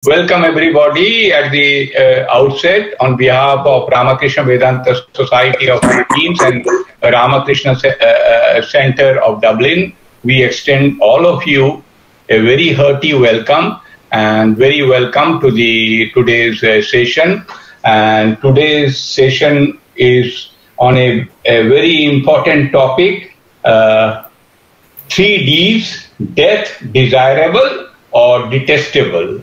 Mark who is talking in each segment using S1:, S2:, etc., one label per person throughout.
S1: Welcome everybody at the outset on behalf of Ramakrishna Vedanta Society of Philippines and Ramakrishna Center of Dublin. We extend all of you a very hearty welcome and very welcome to today's session. And today's session is on a very important topic, 3Ds, death, desirable or detestable.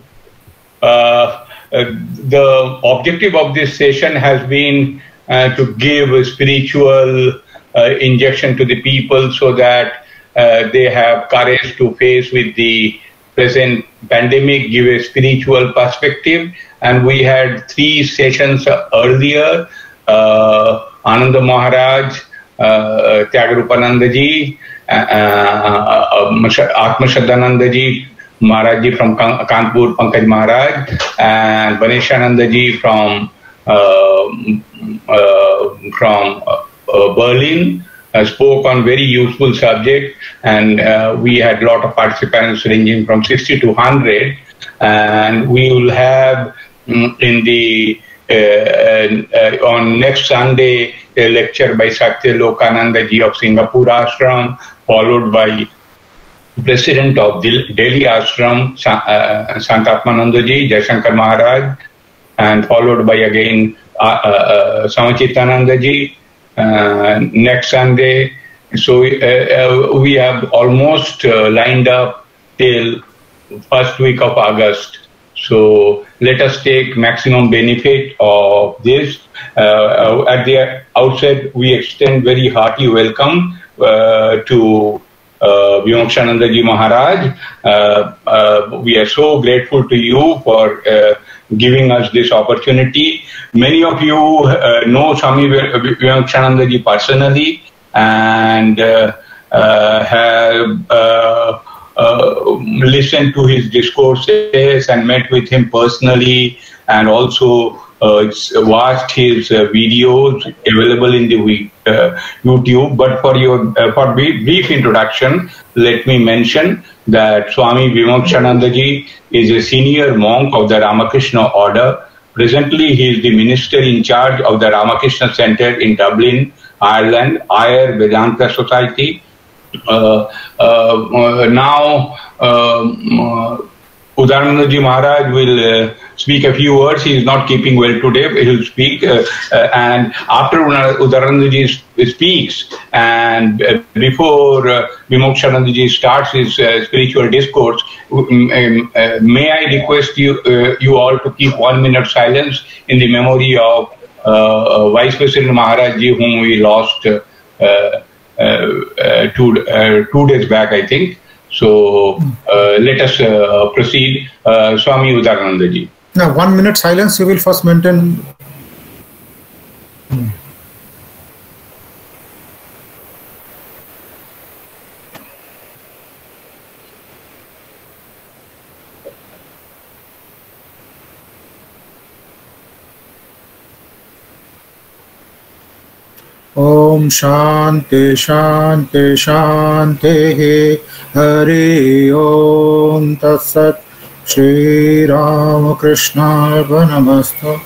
S1: The objective of this session has been to give a spiritual injection to the people so that they have courage to face with the present pandemic, give a spiritual perspective. And we had 3 sessions earlier, Ananda Maharaj, Tyagarupananda ji, Atmashraddhananda ji, Maharaj ji from Kanpur, Pankaj Maharaj, and Vimokshananda ji from Berlin spoke on very useful subject, and we had a lot of participants ranging from 60 to 100, and we will have on next Sunday a lecture by Satya Lokananda ji of Singapore Ashram, followed by President of Delhi Ashram, Santatmananda ji, Jaishankar Maharaj, and followed by again Samachitananda ji next Sunday. So we have almost lined up till first week of August. So let us take maximum benefit of this. At the outset, we extend very hearty welcome to Vimokshananda ji Maharaj. We are so grateful to you for giving us this opportunity. Many of you know Swami Vimokshananda ji personally and have listened to his discourses and met with him personally, and also watched his videos available in the YouTube. But for brief introduction, let me mention that Swami Vimokshananda ji is a senior monk of the Ramakrishna order. Presently, he is the minister in charge of the Ramakrishna Center in Dublin, Ireland, Ayr Vedanta Society. Now, Udarananda ji Maharaj will speak a few words. He is not keeping well today. He will speak, and after Udarananda ji speaks, and before Vimokshananda ji starts his spiritual discourse, may I request you all to keep 1 minute silence in the memory of Vice President Maharaj ji, whom we lost 2 days back, I think. So let us proceed. Swami Udarananda ji.
S2: Now, 1 minute silence. You will first maintain. Om Shanti Shanti Shanti Hari Om Tat Sat Shri Ramakrishna Namastu.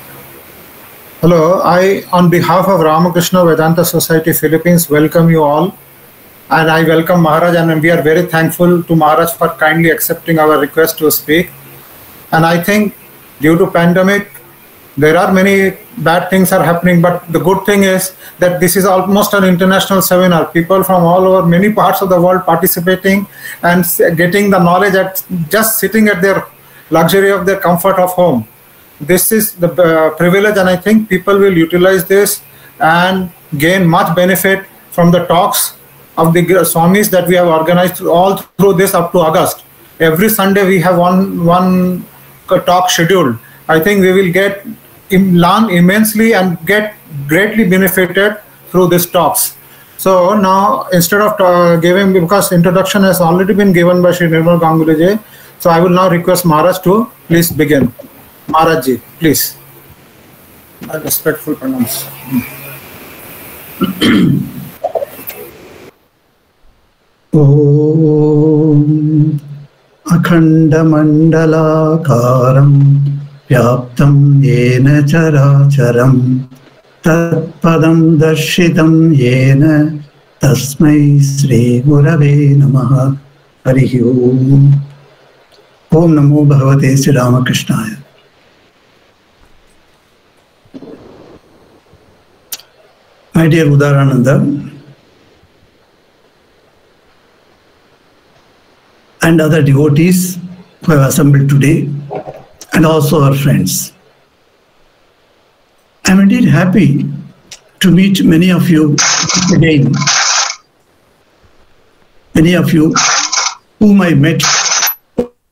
S2: Hello, I on behalf of Ramakrishna Vedanta Society Philippines welcome you all, and I welcome Maharaj, and we are very thankful to Maharaj for kindly accepting our request to speak. And I think due to pandemic there are many bad things are happening, but the good thing is that this is almost an international seminar. People from all over many parts of the world participating and getting the knowledge at just sitting at their luxury of their comfort of home. This is the privilege, and I think people will utilize this and gain much benefit from the talks of the Swamis that we have organized all through this up to August. Every Sunday we have one talk scheduled. I think we will learn immensely and get greatly benefited through these talks. So now, instead of giving, because introduction has already been given by Shri Nirmal Ganguly ji, so I will now request Maharaj to please begin. Maharaj ji, please. My respectful pronouns.
S3: Om अखण्डमण्डलाकारं व्याप्तं येन चराचरं तत्पदं दर्शितं येन तस्मै श्रीगुरवे नमः। हरिः ओम्। ओम नमो भगवते Shri रामकृष्णाय। My dear Udarananda and other devotees who have assembled today, and also our friends, I am indeed happy to meet many of you again. Many of you whom I met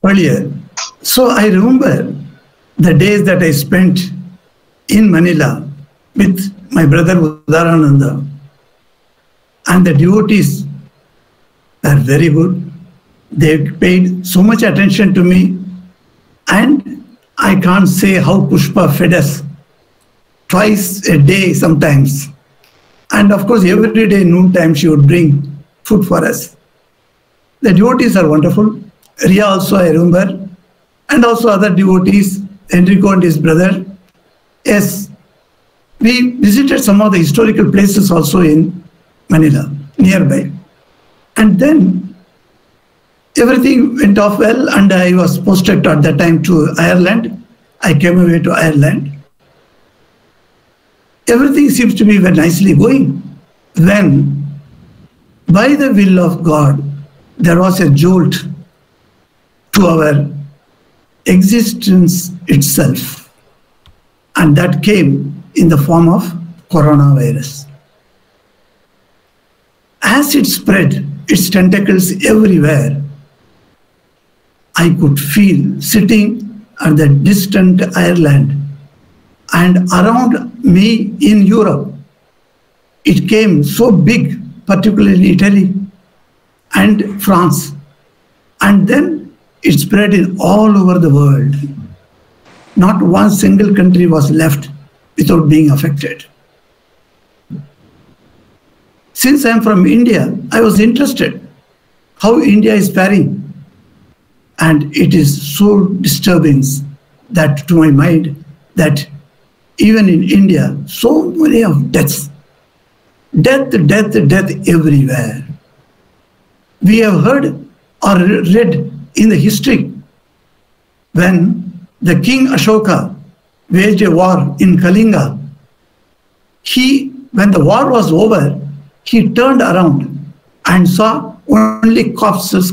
S3: earlier. So I remember the days that I spent in Manila with my brother Udarananda, and the devotees were very good. They paid so much attention to me, and I can't say how Pushpa fed us twice a day sometimes. And of course, every day noontime she would bring food for us. The devotees are wonderful. Ria also I remember, and also other devotees, Enrico and his brother. Yes, we visited some of the historical places also in Manila, nearby. And then everything went off well, and I was posted at that time to Ireland. I came away to Ireland. Everything seems to be very nicely going. Then, by the will of God, there was a jolt to our existence itself, and that came in the form of coronavirus. As it spread its tentacles everywhere, I could feel sitting at the distant Ireland and around me in Europe. It came so big, particularly Italy and France, and then it spread in all over the world. Not one single country was left without being affected. Since I am from India, I was interested how India is faring. And it is so disturbing that to my mind that even in India, so many of deaths. Death everywhere. We have heard or read in the history when the King Ashoka waged a war in Kalinga. When the war was over, he turned around and saw only corpses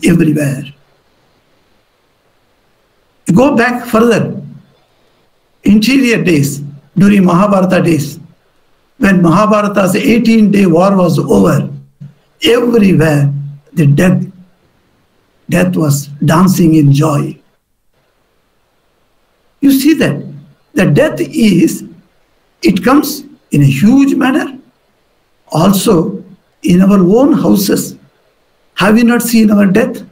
S3: everywhere. Go back further, interior days, during Mahabharata days, when Mahabharata's 18-day war was over, everywhere the death was dancing in joy. You see that the death it comes in a huge manner. Also, in our own houses, have we not seen our death?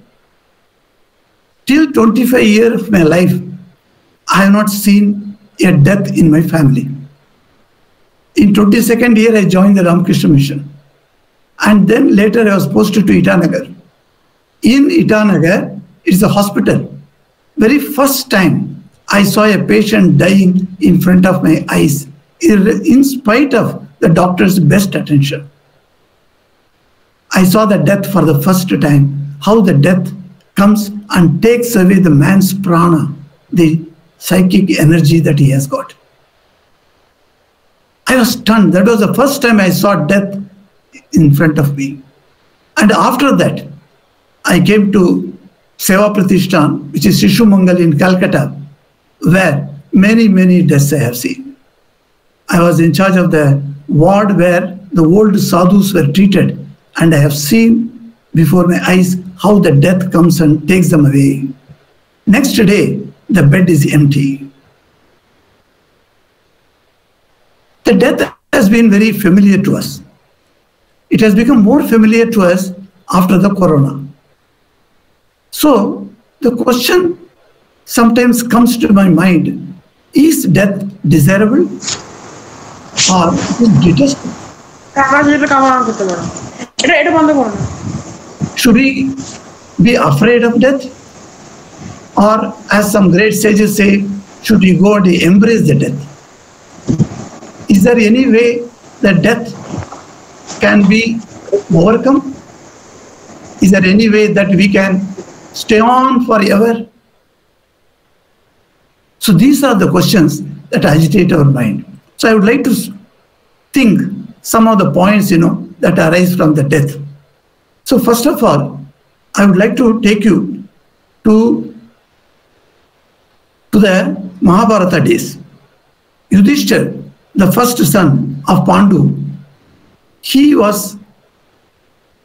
S3: Till 25 years of my life, I have not seen a death in my family. In 22nd year, I joined the Ramakrishna Mission. And then later I was posted to Itanagar. In Itanagar, it's a hospital. Very first time, I saw a patient dying in front of my eyes, in spite of the doctor's best attention. I saw the death for the first time, how the death comes and takes away the man's prana, the psychic energy that he has got. I was stunned. That was the first time I saw death in front of me. And after that, I came to Seva Pratishthan, which is Shishu Mangal in Calcutta, where many deaths I have seen. I was in charge of the ward where the old sadhus were treated, and I have seen before my eyes how the death comes and takes them away. Next day, the bed is empty. The death has been very familiar to us. It has become more familiar to us after the corona. So the question sometimes comes to my mind, is death desirable or is detestable? Should we be afraid of death? Or, as some great sages say, should we go and embrace the death? Is there any way that death can be overcome? Is there any way that we can stay on forever? So these are the questions that agitate our mind. So I would like to think some of the points, that arise from the death. So first of all, I would like to take you to the Mahabharata days. Yudhishthira, the first son of Pandu, he was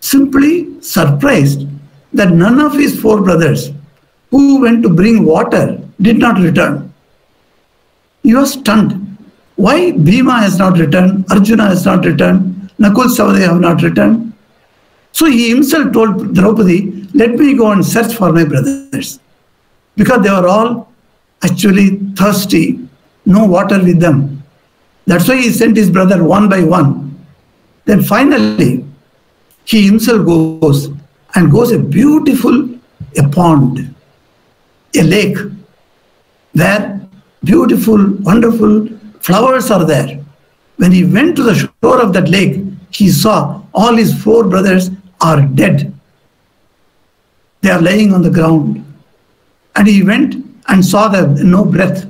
S3: simply surprised that none of his 4 brothers who went to bring water did not return. He was stunned. Why Bhima has not returned, Arjuna has not returned, Nakul Sahadev have not returned? So he himself told Draupadi, let me go and search for my brothers. Because they were all actually thirsty, no water with them. That's why he sent his brother one by one. Then finally, he himself goes a beautiful pond, a lake, where beautiful, wonderful flowers are there. When he went to the shore of that lake, he saw all his 4 brothers are dead. They are laying on the ground. And he went and saw them, no breath.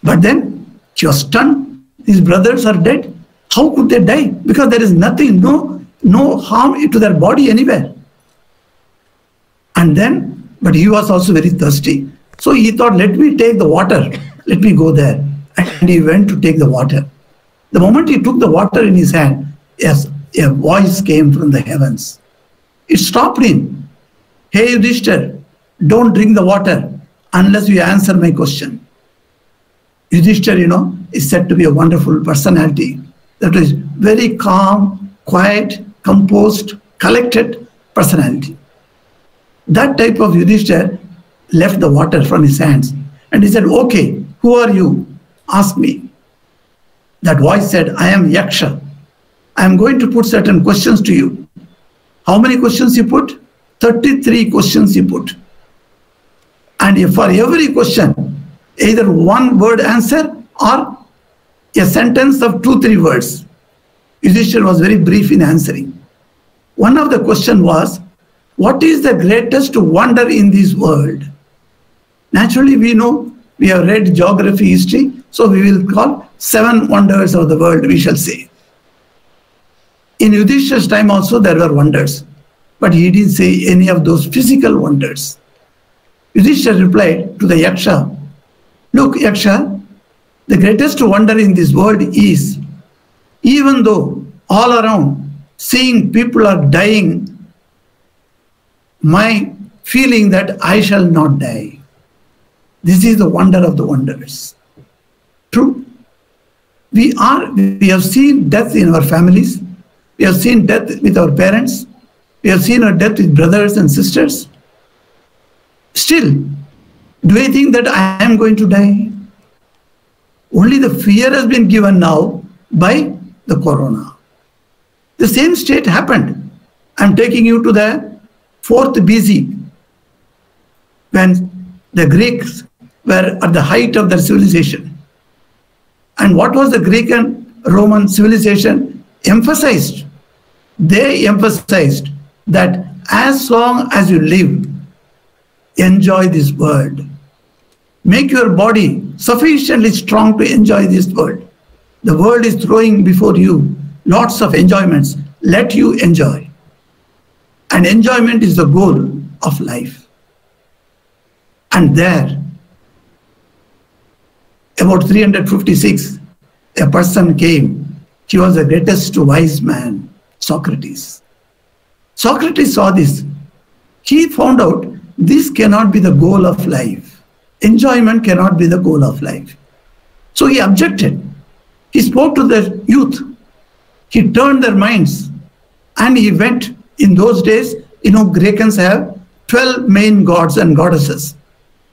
S3: But then he was stunned. His brothers are dead. How could they die? Because there is nothing, no harm to their body anywhere. And then, but he was also very thirsty. So he thought, let me take the water. Let me go there. And he went to take the water. The moment he took the water in his hand, yes, a voice came from the heavens. It stopped him. Hey Yudhishthira, don't drink the water unless you answer my question. Yudhishthira, is said to be a wonderful personality. That is very calm, quiet, composed, collected personality. That type of Yudhishthira left the water from his hands and he said, okay, who are you? Ask me. That voice said, I am Yaksha. I am going to put certain questions to you. How many questions he put? 33 questions he put. And for every question, either one word answer or a sentence of 2-3 words. Yudhishthira was very brief in answering. One of the questions was, what is the greatest wonder in this world? Naturally, we know, we have read geography, history, so we will call 7 wonders of the world, we shall say. In Yudhishthira's time also there were wonders, but he didn't say any of those physical wonders. Yudhishthira replied to the Yaksha, look Yaksha, the greatest wonder in this world is, even though all around seeing people are dying, my feeling that I shall not die. This is the wonder of the wonders. True. We have seen death in our families. We have seen death with our parents. We have seen our death with brothers and sisters. Still, do I think that I am going to die? Only the fear has been given now by the corona. The same state happened. I am taking you to the 4th BC, when the Greeks were at the height of their civilization. And what was the Greek and Roman civilization emphasized? They emphasized that as long as you live, enjoy this world. Make your body sufficiently strong to enjoy this world. The world is throwing before you lots of enjoyments. Let you enjoy. And enjoyment is the goal of life. And there, about 356, a person came. He was the greatest wise man, Socrates. Socrates saw this. He found out this cannot be the goal of life. Enjoyment cannot be the goal of life. So he objected. He spoke to the youth. He turned their minds and he went. In those days, Greeks have 12 main gods and goddesses.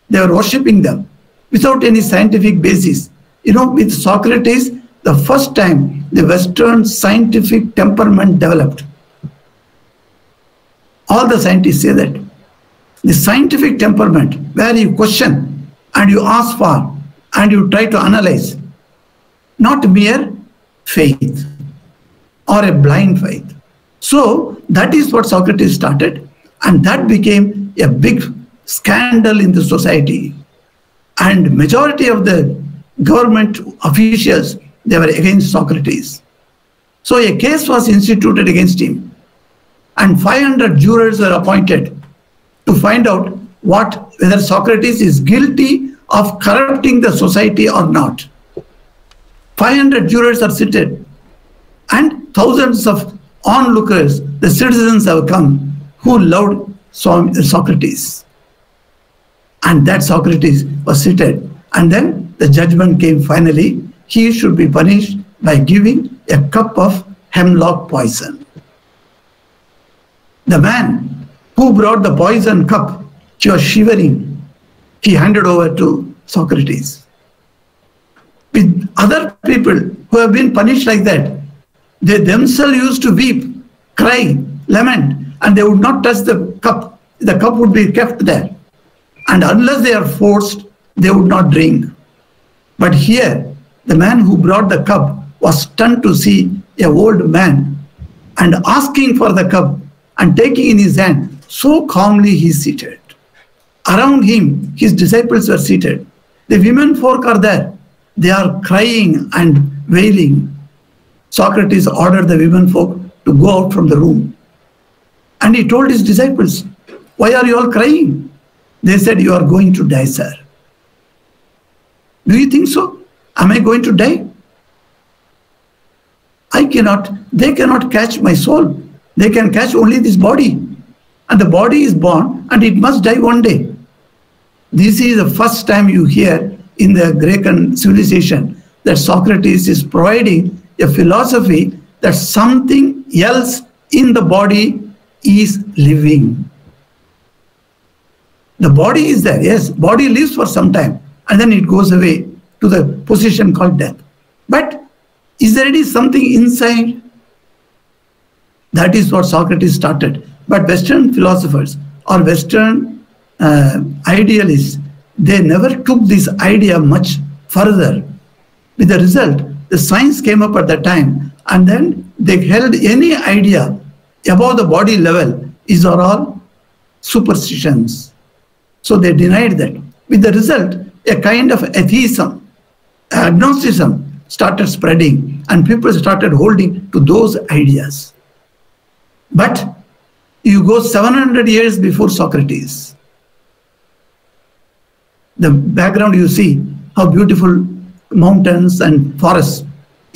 S3: They were worshipping them without any scientific basis. With Socrates, the first time the Western scientific temperament developed. All the scientists say that. The scientific temperament, where you question and you ask for and you try to analyze, not mere faith or a blind faith. So that is what Socrates started, and that became a big scandal in the society. And majority of the government officials, they were against Socrates. So a case was instituted against him, and 500 jurors were appointed to find out whether Socrates is guilty of corrupting the society or not. 500 jurors are seated, and thousands of onlookers, the citizens have come who loved Socrates. And that Socrates was seated. And then the judgment came finally. He should be punished by giving a cup of hemlock poison. The man who brought the poison cup, he was shivering. He handed over to Socrates. With other people who have been punished like that, they themselves used to weep, cry, lament, and they would not touch the cup. The cup would be kept there. And unless they are forced, they would not drink. But here, the man who brought the cup was stunned to see an old man and asking for the cup and taking in his hand, so calmly he is seated. Around him, his disciples were seated. The women folk are there. They are crying and wailing. Socrates ordered the women folk to go out from the room. And he told his disciples, "Why are you all crying?" They said, "You are going to die, sir." Do you think so? Am I going to die? They cannot catch my soul. They can catch only this body. And the body is born and it must die one day. This is the first time you hear in the Greek civilization that Socrates is providing a philosophy that something else in the body is living. The body is there, yes, body lives for some time and then it goes away to the position called death. But is there any something inside? That is what Socrates started. But Western philosophers or Western idealists, they never took this idea much further. With the result, the science came up at that time, and then they held any idea above the body level is all superstitions. So they denied that. With the result, a kind of atheism, agnosticism started spreading, and people started holding to those ideas. But you go 700 years before Socrates. The background you see, how beautiful mountains and forests.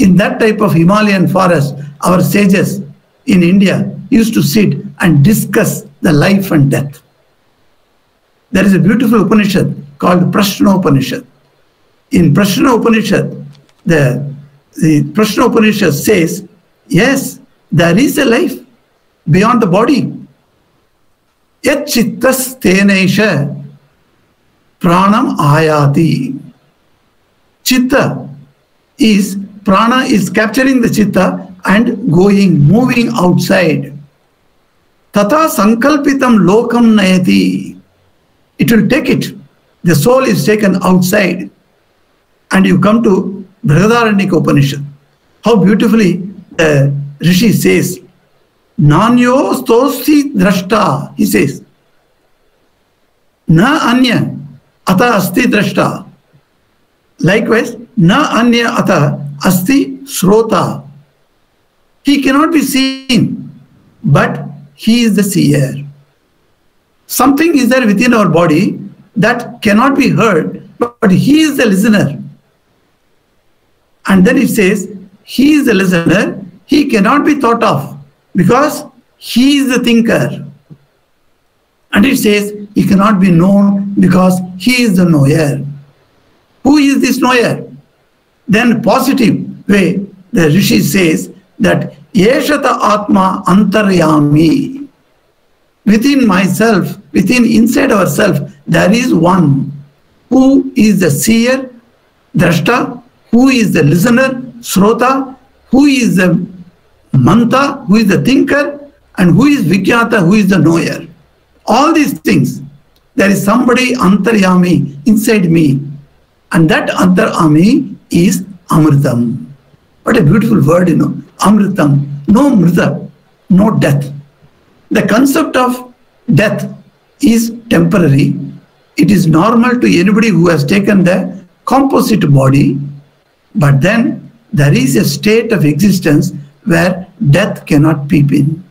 S3: In that type of Himalayan forest, our sages in India used to sit and discuss the life and death. There is a beautiful Upanishad called Prashna Upanishad. In Prashna Upanishad, the Prashna Upanishad says, yes, there is a life beyond the body. Yat chittas tenesha pranam ayati. Chitta is, prana is capturing the chitta and going, moving outside. Tata sankalpitam lokam nayati. It will take it. The soul is taken outside. And you come to Brihadaranyaka Upanishad. How beautifully the Rishi says, Nanyo stosti drashta, he says. Na anya ata asti drashta. Likewise, na anya ata asti srota. He cannot be seen, but he is the seer. Something is there within our body that cannot be heard, but he is the listener. And then it says, he is the listener, he cannot be thought of because he is the thinker. And it says, he cannot be known because he is the knower. Who is this knower? Then positive way, the Rishi says that Yeshata Atma Antaryami. Within myself, within inside ourselves, there is one who is the seer, drashta, who is the listener, srota, who is the manta, who is the thinker, And who is Vigyata, who is the knower? All these things. There is somebody antaryami inside me. And that antaryami is Amritam. What a beautiful word, Amritam. No mrita, no death. The concept of death is temporary. It is normal to anybody who has taken the composite body. But then there is a state of existence where death cannot peep in.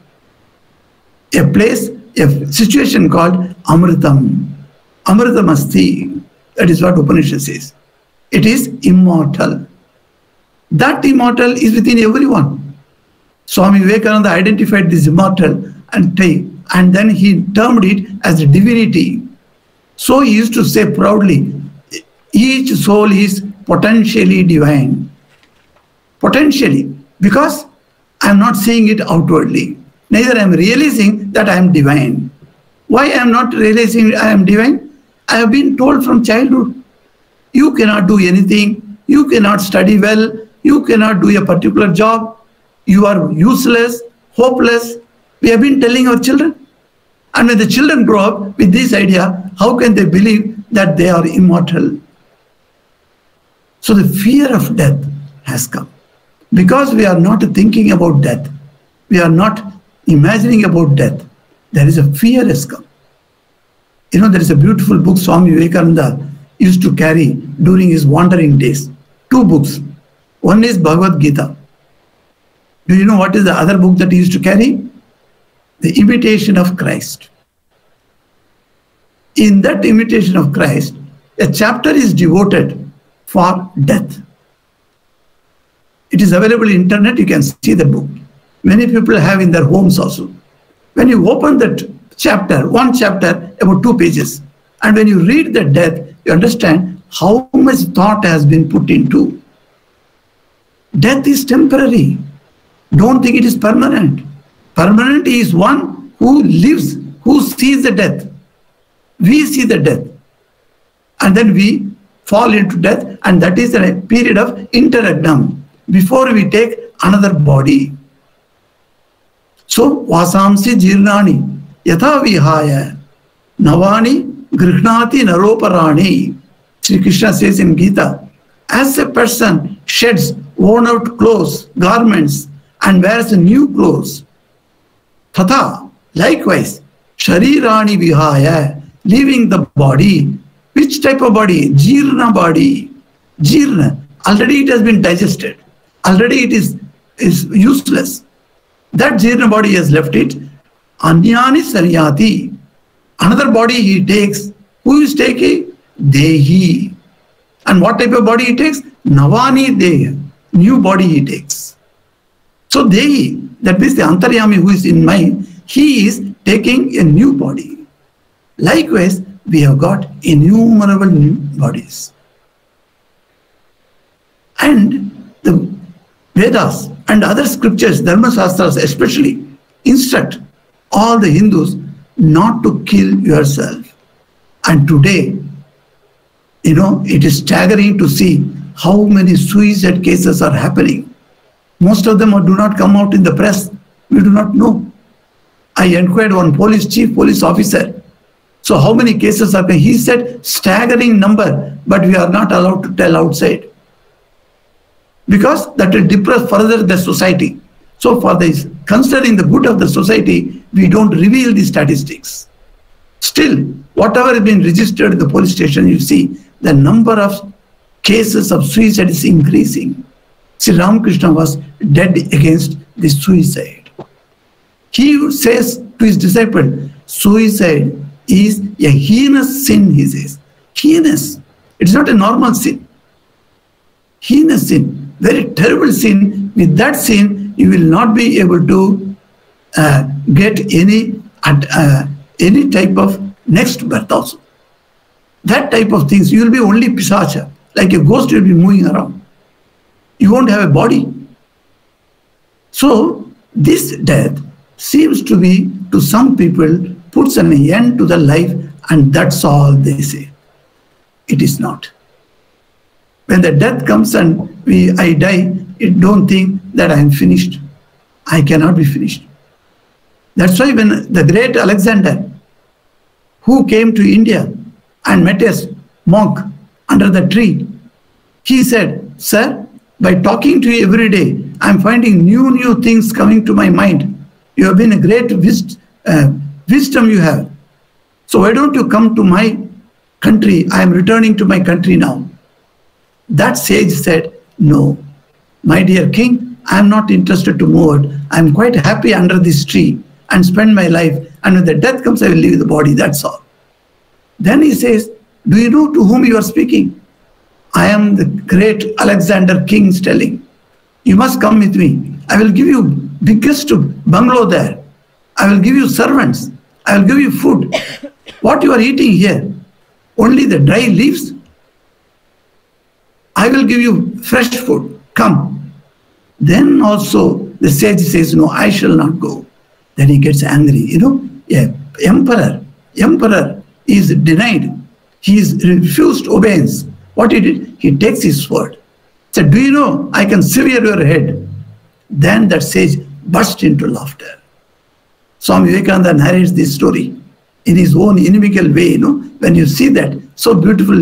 S3: A place, a situation called Amritam. Amritam asti. That is what Upanishad says. It is immortal. That immortal is within everyone. Swami Vivekananda identified this immortal and then he termed it as a divinity. So he used to say proudly, each soul is potentially divine. Potentially. Because I am not seeing it outwardly. Neither I am realizing that I am divine. Why I am not realizing I am divine? I have been told from childhood, you cannot do anything, you cannot study well, you cannot do a particular job, you are useless, hopeless. We have been telling our children. And when the children grow up with this idea, how can they believe that they are immortal? So the fear of death has come. Because we are not thinking about death, we are not imagining about death, there is a fear has come. There is a beautiful book Swami Vivekananda used to carry during his wandering days. 2 books. One is Bhagavad Gita. Do you know what is the other book that he used to carry? The Imitation of Christ. In that Imitation of Christ, a chapter is devoted for death. It is available in internet, you can see the book. Many people have in their homes also. When you open that chapter, one chapter, about 2 pages, and when you read the death, you understand how much thought has been put into. Death is temporary. Don't think it is permanent. Permanent is one who lives, who sees the death. We see the death. And then we fall into death, and that is a period of interregnum before we take another body. So, vasamsi jirnani yatha vihaya navani grihnati naroparani. Sri Krishna says in Gita, as a person sheds worn out clothes, garments, and wears new clothes, tatha, likewise, sharirani vihaya, leaving the body. Which type of body? Jirna body. Jirna. Already it has been digested. Already it is useless. That Jirna body has left it. Anyani saryati. Another body he takes. Who is taking? Dehi. And what type of body he takes? Navani Dehi. New body he takes. So Dehi, that means the Antaryami who is in mind, he is taking a new body. Likewise, we have got innumerable new bodies. And the Vedas and other scriptures, Dharma Shastras especially, instruct all the Hindus not to kill yourself. And today, it is staggering to see how many suicide cases are happening. Most of them do not come out in the press. We do not know. I inquired one chief police officer. So how many cases are there? He said staggering number, but we are not allowed to tell outside. Because that will depress further the society. So for this, considering the good of the society, we don't reveal the statistics. Still, whatever has been registered in the police station, you see the number of cases of suicide is increasing. Sri Ramakrishna was dead against the suicide. He says to his disciple, suicide is a heinous sin, he says. Heinous. It's not a normal sin. Heinous sin. Very terrible sin. With that sin, you will not be able to get any type of next birth also. That type of things, you will be only pisacha. Like a ghost, you will be moving around. You won't have a body. So, this death seems to be, to some people, puts an end to the life, and that's all they say. It is not. When the death comes and I die, don't think that I am finished. I cannot be finished. That's why when the great Alexander, who came to India and met a monk under the tree, he said, "Sir, by talking to you every day, I'm finding new things coming to my mind. You have been a great wisdom you have. So why don't you come to my country? I am returning to my country now." That sage said, "No, my dear king, I am not interested to move. I am quite happy under this tree and spend my life. And when the death comes, I will leave the body. That's all." Then he says, "Do you know to whom you are speaking? I am the great Alexander king telling. You must come with me. I will give you biggest bungalow there. I will give you servants. I will give you food. What you are eating here? Only the dry leaves? I will give you fresh food. Come." Then also the sage says, "No, I shall not go." Then he gets angry. You know, emperor is denied. He is refused obedience. What he did? He takes his sword. Said, "Do you know I can sever your head?" Then that sage burst into laughter. Swami Vivekananda narrates this story in his own inimical way. You know, when you see that, so beautiful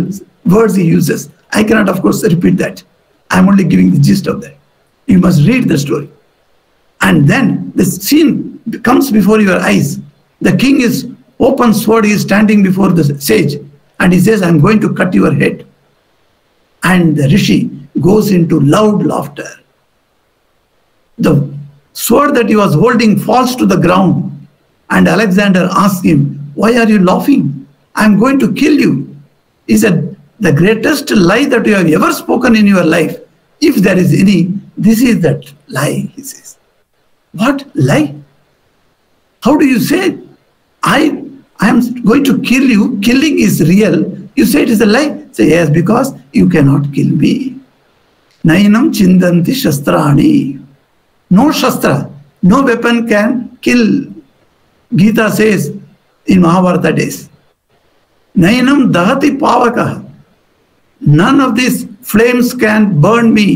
S3: words he uses. I cannot, of course, repeat that. I'm only giving the gist of that. You must read the story. And then the scene comes before your eyes. The king is open sword, he is standing before the sage, and he says, "I'm going to cut your head." And the rishi goes into loud laughter. The sword that he was holding falls to the ground, and Alexander asks him, "Why are you laughing? I'm going to kill you." He said, "The greatest lie that you have ever spoken in your life, if there is any, this is that lie," he says. "What lie? How do you say I am going to kill you? Killing is real. You say it is a lie." Say, "Yes, because you cannot kill me. Nainam chindanti shastrani." No shastra, no weapon can kill. Gita says in Mahabharata days. Nainam dahati pavaka. None of these flames can burn me.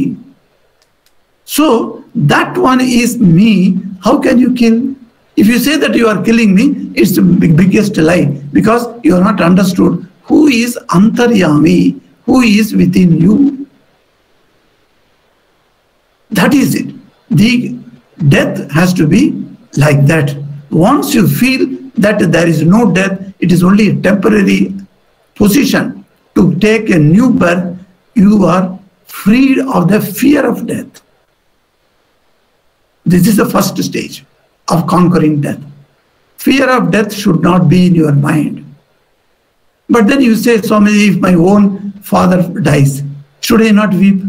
S3: So that one is me. How can you kill? If you say that you are killing me, it's the biggest lie, because you have not understood who is Antaryami, who is within you. That is it. The death has to be like that. Once you feel that there is no death, it is only a temporary position to take a new birth, you are freed of the fear of death. This is the first stage of conquering death. Fear of death should not be in your mind. But then you say, "Swami, if my own father dies, should I not weep?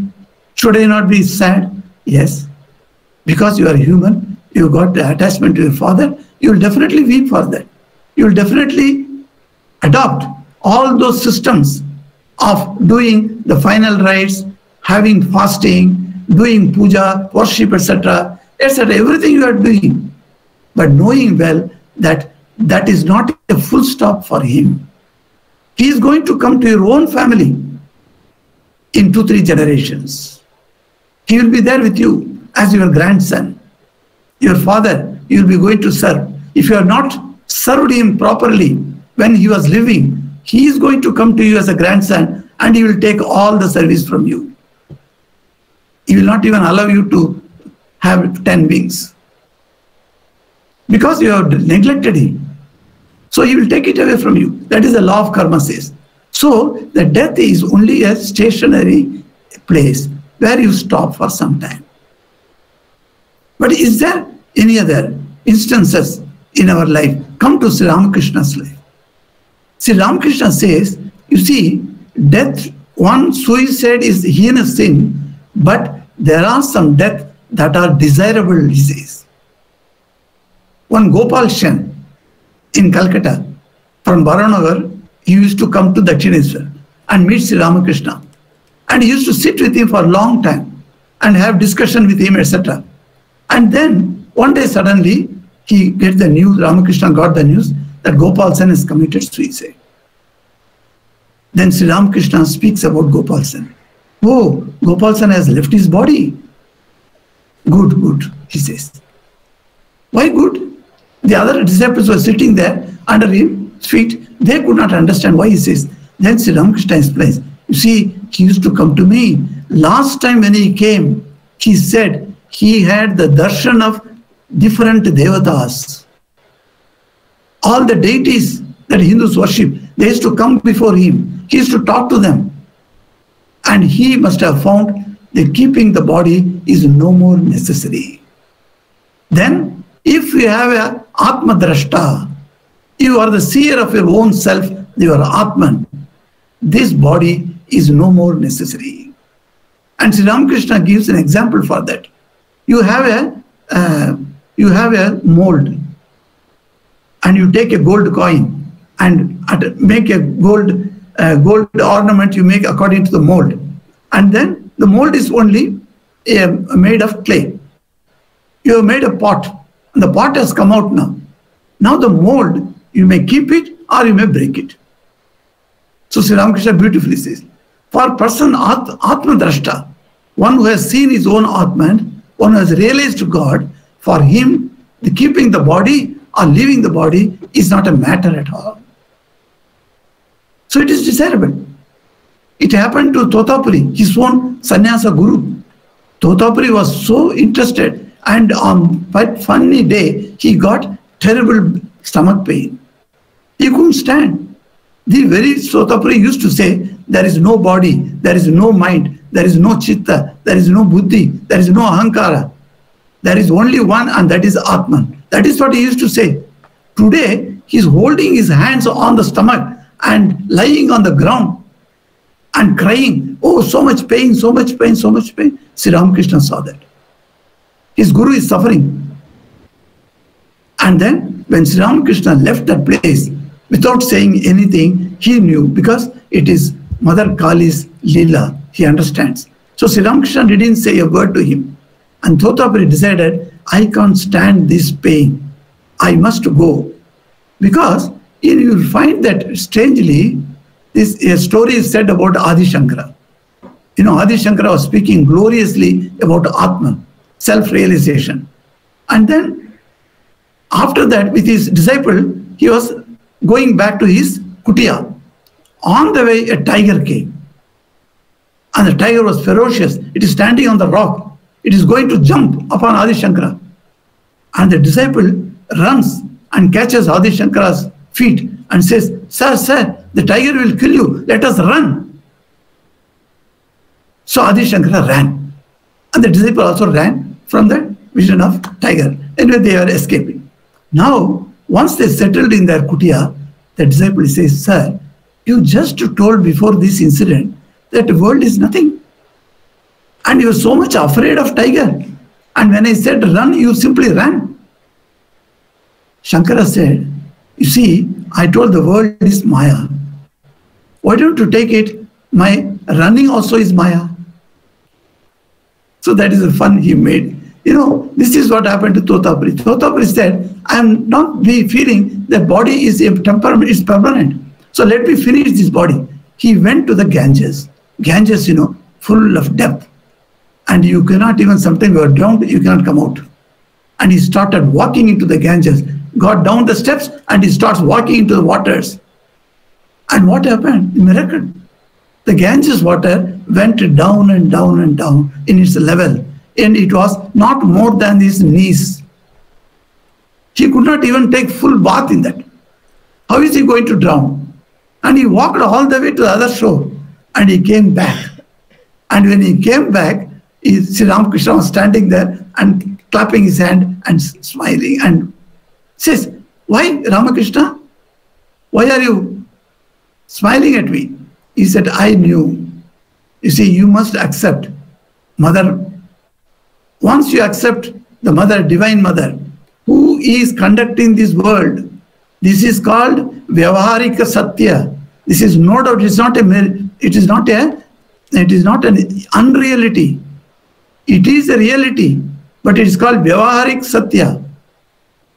S3: Should I not be sad?" Yes. Because you are human, you got the attachment to your father, you will definitely weep for that. You will definitely adopt all those systems of doing the final rites, having fasting, doing puja, worship, etc., etc., everything you are doing. But knowing well that that is not a full stop for him. He is going to come to your own family in 2-3 generations. He will be there with you as your grandson. Your father, you will be going to serve. If you have not served him properly when he was living, he is going to come to you as a grandson and he will take all the service from you. He will not even allow you to have 10 wings because you have neglected him. So he will take it away from you. That is the law of karma says. So the death is only a stationary place where you stop for some time. But is there any other instances in our life? Come to Sri Ramakrishna's life. Sri Ramakrishna says, you see, death, one suicide is heinous sin, but there are some deaths that are desirable, he says. One Gopal Shen in Calcutta, from Baranagar, he used to come to Dakshineswar and meet Sri Ramakrishna. And he used to sit with him for a long time and have discussion with him, etc. And then one day suddenly he gets the news, Ramakrishna got the news that Gopal Sen has committed suicide. Then Sri Ramakrishna speaks about Gopal Sen. Oh, Gopal Sen has left his body. Good, good, he says. Why good? The other disciples were sitting there under his feet. They could not understand why he says. Then Sri Ramakrishna explains, you see, he used to come to me. Last time when he came, he said he had the darshan of different devatas. All the deities that Hindus worship, they used to come before him. He used to talk to them. And he must have found that keeping the body is no more necessary. Then, if you have a Atma Drashta, you are the seer of your own self, you are Atman. This body is no more necessary. And Sri Ramakrishna gives an example for that. You have a mold, and you take a gold coin and make a gold ornament you make according to the mold. And then the mold is only made of clay. You have made a pot, and the pot has come out now. Now the mold, you may keep it or you may break it. So Sri Ramakrishna beautifully says, for a person Atma Drashta, one who has seen his own Atman, one who has realized God, for him the keeping the body or leaving the body is not a matter at all. So it is desirable. It happened to Totapuri, his own sannyasa guru. Totapuri was so interested, and on quite funny day, he got terrible stomach pain. He couldn't stand. The very Totapuri used to say, there is no body, there is no mind, there is no chitta, there is no buddhi, there is no ahankara. There is only one, and that is Atman. That is what he used to say. Today, he is holding his hands on the stomach and lying on the ground and crying, oh, so much pain, so much pain, so much pain. Sri Ramakrishna saw that. His guru is suffering. And then, when Sri Ramakrishna left that place, without saying anything, he knew, because it is Mother Kali's Leela. He understands. So Sri Ramakrishna didn't say a word to him. And Totapuri decided, I can't stand this pain. I must go. Because you will find that strangely, a story is said about Adi Shankara. You know, Adi Shankara was speaking gloriously about Atman, self-realization. And then, after that, with his disciple, he was going back to his kutia. On the way, a tiger came. And the tiger was ferocious. It is standing on the rock. It is going to jump upon Adi Shankara. And the disciple runs and catches Adi Shankara's feet and says, Sir, the tiger will kill you. Let us run. So Adi Shankara ran. And the disciple also ran from the vision of tiger. Anyway, they are escaping. Now, once they settled in their kutia, the disciple says, Sir, you just told before this incident that the world is nothing. And you are so much afraid of tiger. And when I said run, you simply ran. Shankara said, you see, I told the world is Maya. Why don't you take it? My running also is Maya. So that is the fun he made. You know, this is what happened to Totapuri. Totapuri said, I am not feeling that body is a temperament, is permanent. So let me finish this body. He went to the Ganges. Ganges, you know, full of depth. And you cannot even, sometimes you are drowned, you cannot come out. And he started walking into the Ganges, got down the steps, and he starts walking into the waters. And what happened? A miracle. The Ganges water went down and down and down in its level. And it was not more than his knees. He could not even take full bath in that. How is he going to drown? And he walked all the way to the other shore. And he came back. And when he came back, Sri Ramakrishna was standing there and clapping his hand and smiling and says, why Ramakrishna? Why are you smiling at me? He said, I knew. You see, you must accept Mother. Once you accept the Mother, Divine Mother, who is conducting this world, this is called Vyavaharika Satya. This is no doubt, it is not an unreality. It is a reality, but it is called Vyavaharik Satya.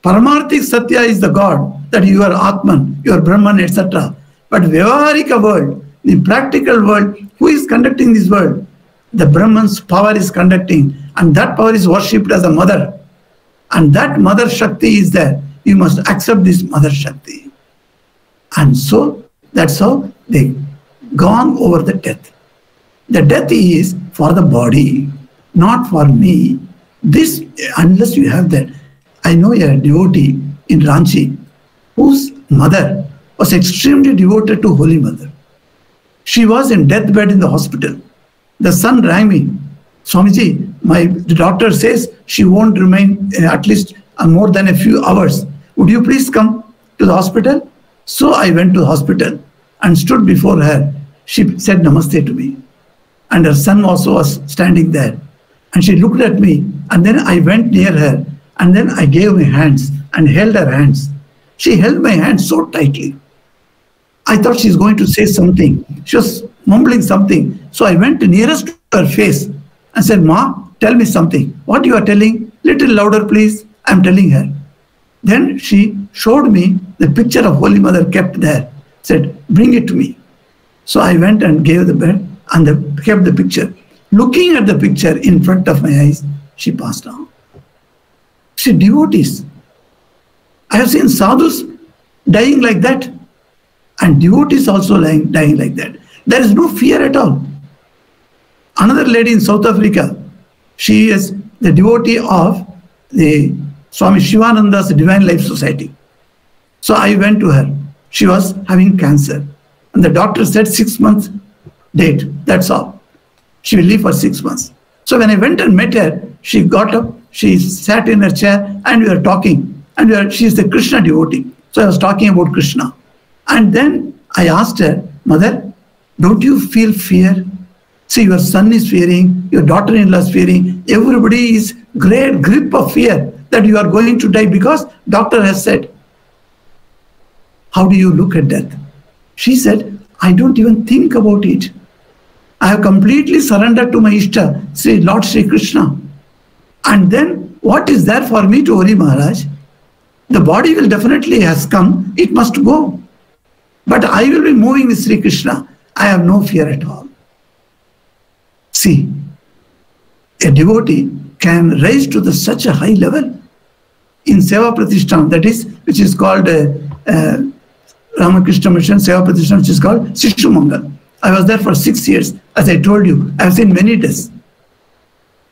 S3: Paramarthik Satya is the God, that you are Atman, you are Brahman, etc. But Vyavaharika world, the practical world, who is conducting this world? The Brahman's power is conducting, and that power is worshipped as a mother. And that Mother Shakti is there. You must accept this Mother Shakti. And so that's how they gone over the death. The death is for the body, not for me. This, unless you have that. I know a devotee in Ranchi whose mother was extremely devoted to Holy Mother. She was in deathbed in the hospital. The son rang me, Swamiji, the doctor says she won't remain at least more than a few hours. Would you please come to the hospital? So I went to the hospital and stood before her. She said namaste to me. And her son also was standing there. And she looked at me, and then I went near her, and then I gave my hands and held her hands. She held my hands so tightly. I thought she's going to say something. She was mumbling something. So I went nearest to her face and said, Ma, tell me something. What you are telling? Little louder, please. I'm telling her. Then she showed me the picture of Holy Mother kept there. Said, bring it to me. So I went and gave the bed and kept the picture. Looking at the picture in front of my eyes, she passed on. See, devotees. I have seen sadhus dying like that, and devotees also dying like that. There is no fear at all. Another lady in South Africa, she is the devotee of the Swami Shivananda's Divine Life Society. So I went to her. She was having cancer. And the doctor said 6 months date. That's all. She will live for 6 months. So when I went and met her, she got up, she sat in her chair, and we were talking. And she is the Krishna devotee. So I was talking about Krishna. And then I asked her, Mother, don't you feel fear? See, your son is fearing, your daughter-in-law is fearing, everybody is great grip of fear that you are going to die because doctor has said. How do you look at death? She said, I don't even think about it. I have completely surrendered to my Ishta, Sri Lord Sri Krishna. And then what is there for me to worry, Maharaj? The body will definitely has come, it must go. But I will be moving with Sri Krishna. I have no fear at all. See, a devotee can rise to such a high level in Seva Pratishthan, that is, which is called Ramakrishna Mission Seva Pratishthan, which is called Sishu Mangal. I was there for 6 years. As I told you, I have seen many deaths.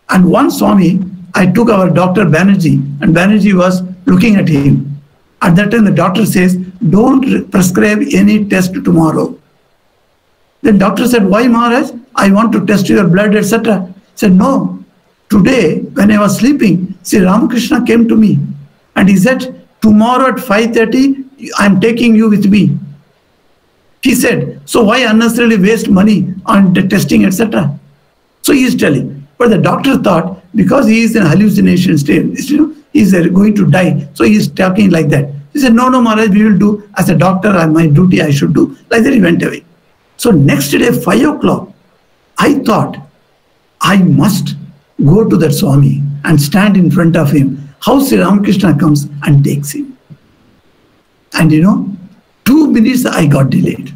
S3: And one Swami, I took our Dr. Banerjee, and Banerjee was looking at him. At that time, the doctor says, don't prescribe any test tomorrow. Then doctor said, why, Maharaj? I want to test your blood, etc. Said, no. Today, when I was sleeping, Sri Ramakrishna came to me and he said, tomorrow at 5:30, I am taking you with me. He said, so why unnecessarily waste money on the testing, etc.? So he is telling. But the doctor thought, because he is in hallucination state, he is going to die. So he is talking like that. He said, no, Maharaj, we will do as a doctor, my duty I should do. Like that he went away. So next day, 5 o'clock, I thought, I must go to that Swami and stand in front of him. How Sri Ramakrishna comes and takes him. And 2 minutes I got delayed.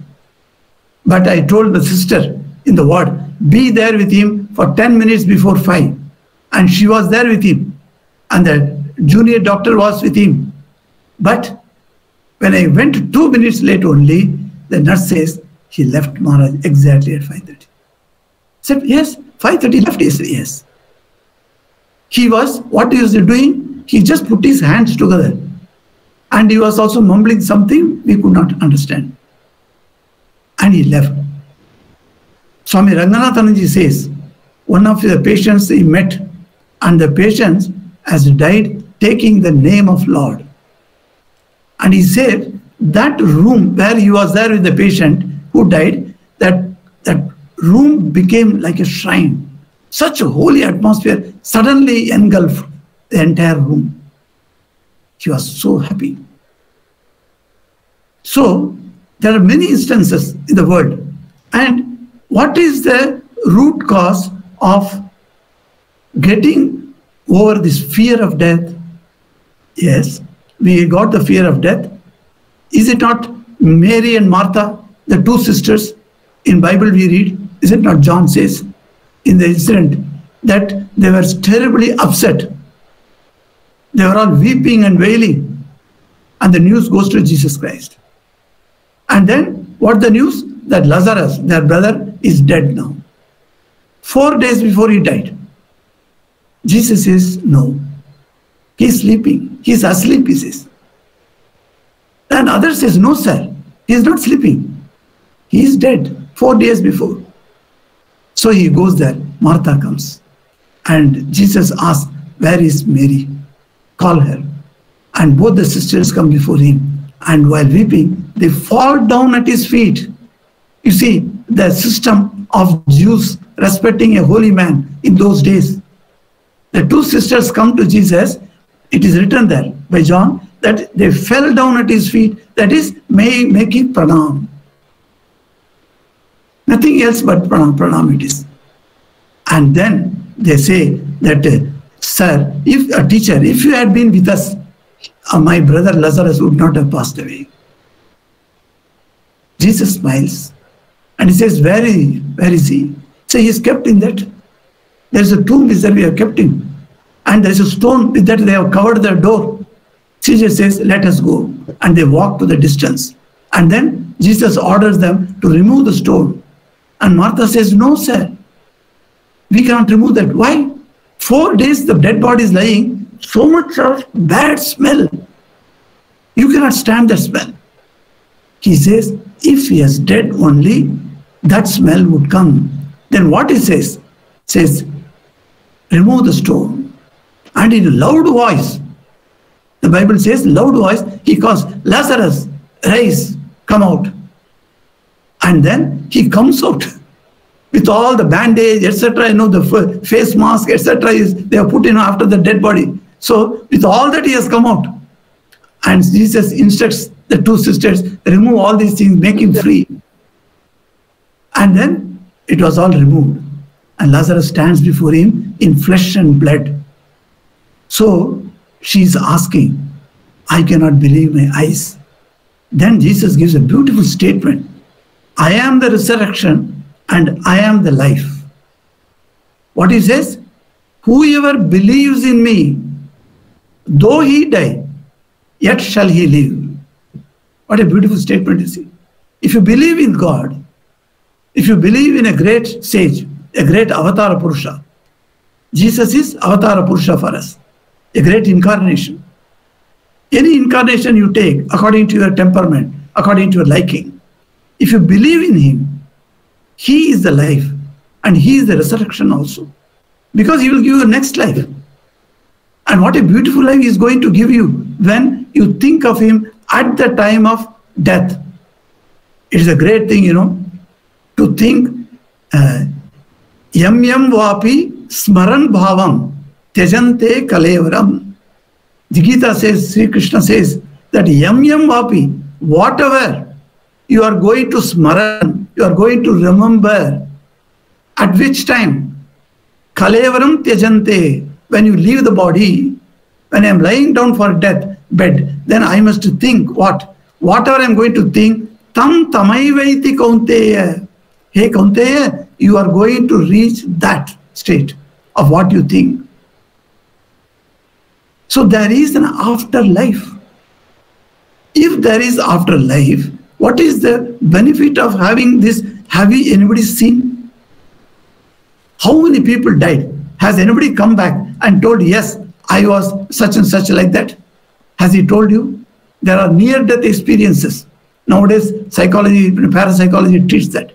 S3: But I told the sister in the ward, be there with him for 10 minutes before 5. And she was there with him. And the junior doctor was with him. But when I went 2 minutes late only, the nurse says, he left Maharaj exactly at 5:30. Said, yes, 5:30 left yesterday, yes. He was, what he was doing? He just put his hands together. And he was also mumbling something we could not understand. And he left. Swami Ranganathananji says, one of the patients he met, and the patient has died taking the name of Lord. And he said, that room where he was there with the patient who died, that room became like a shrine. Such a holy atmosphere suddenly engulfed the entire room. He was so happy. So, there are many instances in the world. And what is the root cause of getting over this fear of death? Yes, we got the fear of death. Is it not Mary and Martha, the 2 sisters? In Bible we read, is it not John says in the incident that they were terribly upset. They were all weeping and wailing. And the news goes to Jesus Christ. And then what the news? That Lazarus, their brother, is dead now. 4 days before he died. Jesus says, no. He's sleeping. He's asleep, he says. And others says, no, sir. He's not sleeping. He is dead 4 days before. So he goes there. Martha comes. And Jesus asks, where is Mary? Call her. And both the sisters come before him. And while weeping, they fall down at his feet. You see, the system of Jews respecting a holy man in those days. The two sisters come to Jesus. It is written there by John that they fell down at his feet. That is, making pranam. Nothing else but pranam it is. And then they say that, sir, if a teacher, if you had been with us, my brother Lazarus would not have passed away. Jesus smiles and he says, where is he? So he is kept in that. There is a tomb which we have kept him. And there is a stone with that they have covered the door. Jesus says, let us go. And they walk to the distance. And then Jesus orders them to remove the stone. And Martha says, no, sir. We cannot remove that. Why? 4 days the dead body is lying. So much of bad smell. You cannot stand that smell. He says, if he is dead only, that smell would come. Then what he says? Says, remove the stone. And in a loud voice, the Bible says, loud voice, he calls, Lazarus, rise, come out. And then he comes out with all the bandage, etc., the face mask, etc., they are put in after the dead body. So with all that he has come out. And Jesus instructs the two sisters, remove all these things, make him free. And then it was all removed. And Lazarus stands before him in flesh and blood. So she's asking, I cannot believe my eyes. Then Jesus gives a beautiful statement. I am the resurrection and I am the life. What he says? Whoever believes in me, though he die, yet shall he live. What a beautiful statement you see. If you believe in God, if you believe in a great sage, a great avatar Purusha, Jesus is avatar Purusha for us, a great incarnation. Any incarnation you take according to your temperament, according to your liking, if you believe in him, he is the life and he is the resurrection also. Because he will give you a next life. And what a beautiful life he is going to give you when you think of him at the time of death. It is a great thing, to think yam yam vapi smaran bhavam tejante kalevaram. The Gita says, Sri Krishna says that yam yam vapi, whatever you are going to smaran, you are going to remember, at which time? Kalevaram tejante, when you leave the body, when I am lying down for death bed, then I must think what? Whatever I am going to think, tam tamaivaiti kaunteya. Hey Kaunteya, you are going to reach that state of what you think. So there is an afterlife. If there is afterlife, what is the benefit of having this? Have anybody seen? How many people died? Has anybody come back and told, yes, I was such and such like that? Has he told you? There are near-death experiences. Nowadays, psychology, parapsychology treats that.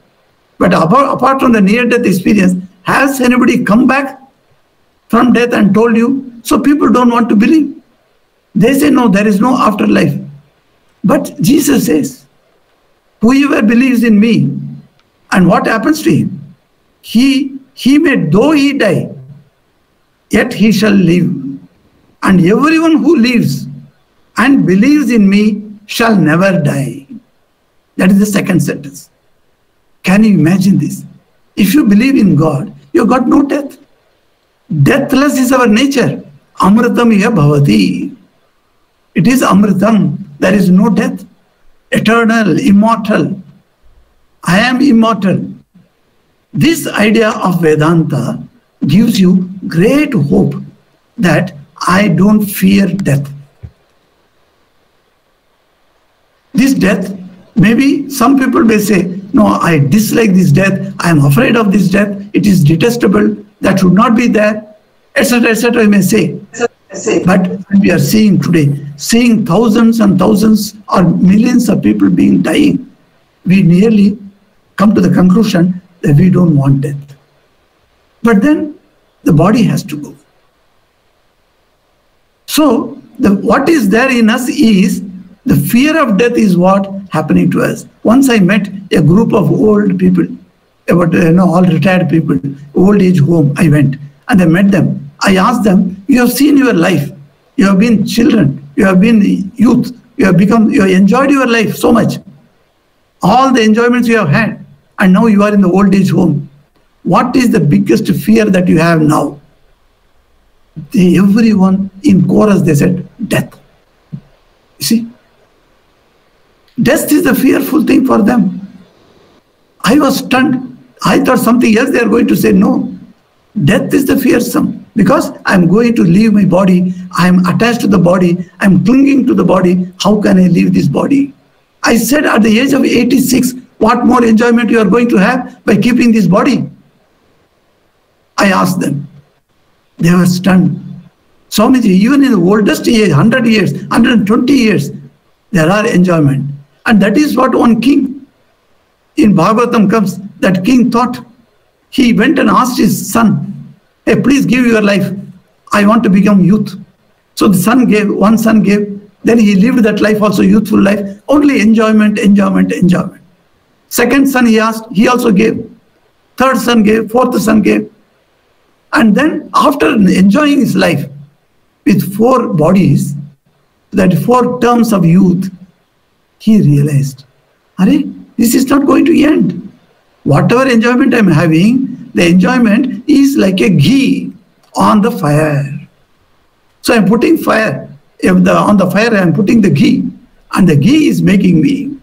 S3: But apart from the near-death experience, has anybody come back from death and told you? So people don't want to believe. They say, no, there is no afterlife. But Jesus says, whoever believes in me, and what happens to him? He may, though he die, yet he shall live. And everyone who lives and believes in me shall never die. That is the second sentence. Can you imagine this? If you believe in God, you have got no death. Deathless is our nature. Amritam iha bhavati. It is Amritam. There is no death. Eternal, immortal. I am immortal. This idea of Vedanta gives you great hope that I don't fear death. this death, maybe some people may say, no, I dislike this death, I am afraid of this death, it is detestable, that should not be there, etc., I may say. But we are seeing today, seeing thousands and thousands or millions of people being dying, we nearly come to the conclusion that we don't want death. But then the body has to go. So what is there in us is the fear of death is what happening to us. Once I met a group of old people, about all retired people, old age home. I went and I met them. I asked them, you have seen your life, you have been children, you have been youth, you have enjoyed your life so much, all the enjoyments you have had, and now you are in the old age home. What is the biggest fear that you have now? Everyone in chorus, they said, death. You see, death is the fearful thing for them. I was stunned. I thought something else they are going to say. No, death is the fearsome, because I'm going to leave my body. I'm attached to the body. I'm clinging to the body. How can I leave this body? I said, at the age of 86, what more enjoyment you are going to have by keeping this body? I asked them. They were stunned. Swamiji, even in the oldest age, 100 years, 120 years, there are enjoyment. And that is what one king in Bhagavatam comes, that king thought. He went and asked his son, hey, please give your life. I want to become youth. So the son gave, one son gave, then he lived that life also, youthful life, only enjoyment, enjoyment, enjoyment. Second son he asked, he also gave. Third son gave, fourth son gave. And then after enjoying his life with 4 bodies, that 4 terms of youth, he realized, Arey, this is not going to end. Whatever enjoyment I'm having, the enjoyment is like a ghee on the fire. So I'm putting fire. On the fire I'm putting the ghee, and the ghee is making me.